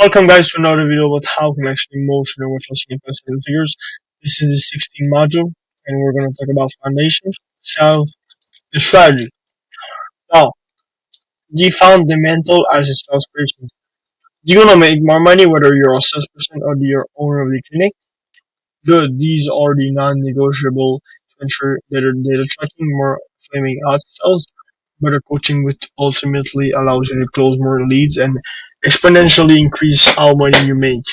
Welcome guys to another video about how can actually motion and with invest in figures. This is the 16th module and we're going to talk about foundations, sales, and strategy. Now, the fundamental as a salesperson. You're going to make more money whether you're a salesperson or the owner of the clinic. Good, these are the non-negotiable to ensure better data tracking, more flaming out sales, better coaching which ultimately allows you to close more leads and exponentially increase how money you make.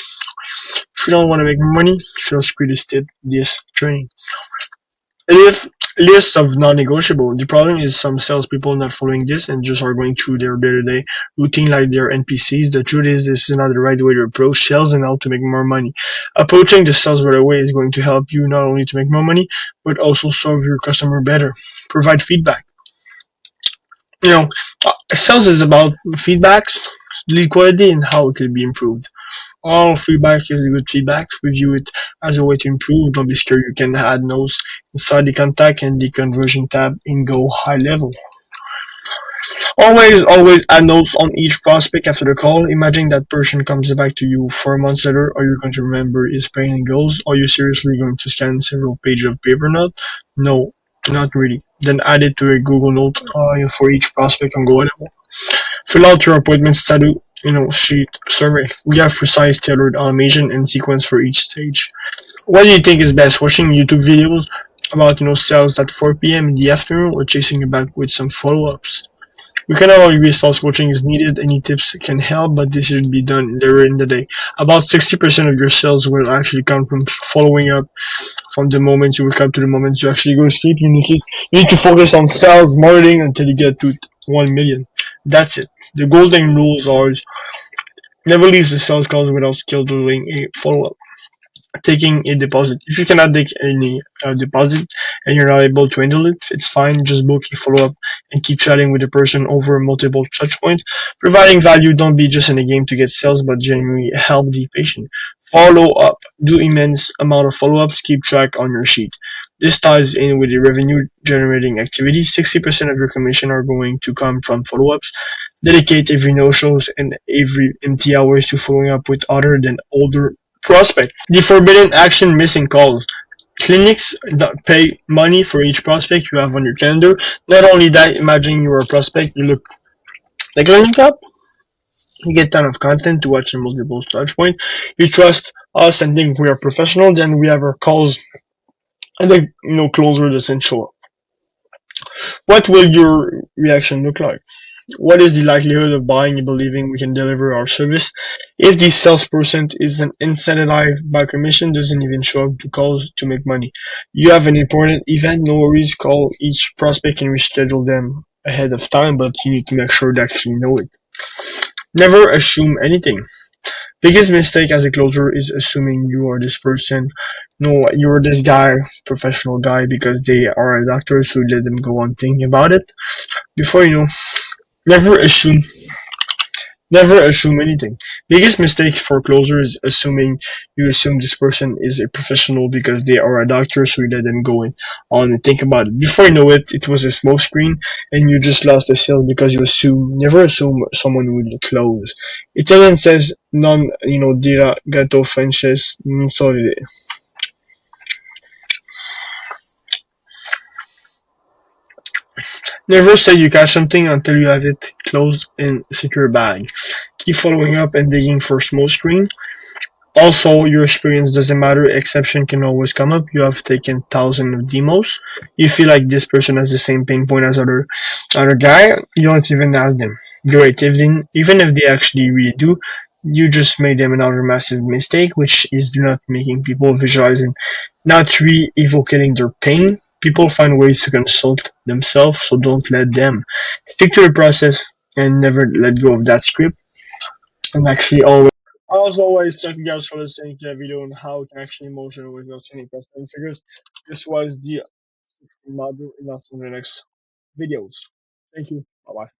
If you don't want to make money, just read this training. If list of non-negotiable. The problem is some salespeople not following this and just are going through their day-to-day routine like they're NPCs. The truth is this is not the right way to approach sales and how to make more money. Approaching the sales right away is going to help you not only to make more money, but also serve your customer better. Provide feedback. You know, sales is about feedbacks, lead quality, and how it can be improved. All feedback is good feedback. Review it as a way to improve. Don't be scared. You can add notes inside the contact and the conversion tab and go high level. Always add notes on each prospect after the call. Imagine that person comes back to you 4 months later. Are you going to remember his pain and goals? Are you seriously going to scan several pages of paper note? No, not really. Then add it to a Google Note for each prospect and go level. Fill out your appointment status sheet survey. We have precise tailored automation and sequence for each stage. What do you think is best? Watching YouTube videos about sales at 4 p.m. in the afternoon or chasing it back with some follow-ups? We cannot always sales coaching is needed. Any tips can help, but this should be done later in the day. About 60% of your sales will actually come from following up from the moment you wake up to the moment you actually go to sleep. You need to focus on sales marketing until you get to 1 million. That's it. The golden rules are never leave the sales calls without scheduling a follow-up. Taking a deposit. If you cannot take any deposit and you're not able to handle it, it's fine. Just book a follow-up and keep chatting with the person over multiple touch points. Providing value, don't be just in a game to get sales, but genuinely help the patient. Follow up. Do immense amount of follow-ups. Keep track on your sheet. This ties in with the revenue generating activity. 60% of your commission are going to come from follow-ups. Dedicate every no-shows and every empty hours to following up with other than older prospect. The forbidden action missing calls. Clinics that pay money for each prospect you have on your calendar. Not only that, imagine you're a prospect, you look like a top. You get ton of content to watch in multiple touch points. You trust us and think we are professional, then we have our calls and then closer doesn't show up. What will your reaction look like? What is the likelihood of buying and believing we can deliver our service if the salesperson is an incentivized by commission, doesn't even show up to calls to make money? You have an important event, no worries, call each prospect and reschedule them ahead of time, but you need to make sure they actually know it. Never assume anything. Biggest mistake as a closer is assuming you are this person. No, you're this guy, professional guy, because they are a doctor, so let them go on thinking about it. Before never assume Never assume anything. Biggest mistake for closers is assuming you assume this person is a professional because they are a doctor, so you let them go on and think about it. Before you know it, it was a smoke screen, and you just lost the sale because you assume. Never assume someone will close. Italian says non, dira gatto frances non solide. Never say you catch something until you have it closed in a secure bag. Keep following up and digging for smoke screen. Also, your experience doesn't matter. Exception can always come up. You have taken thousands of demos. You feel like this person has the same pain point as other guy. You don't even ask them. Great. Even if they actually really do, you just made them another massive mistake, which is not making people visualizing, not re-evocating their pain. People find ways to consult themselves, so don't let them. Stick to the process and never let go of that script. And actually, as always, thank you guys for listening to the video on how we can actually motion with no any custom figures. This was the module, and I'll see you in the next videos. Thank you. Bye bye.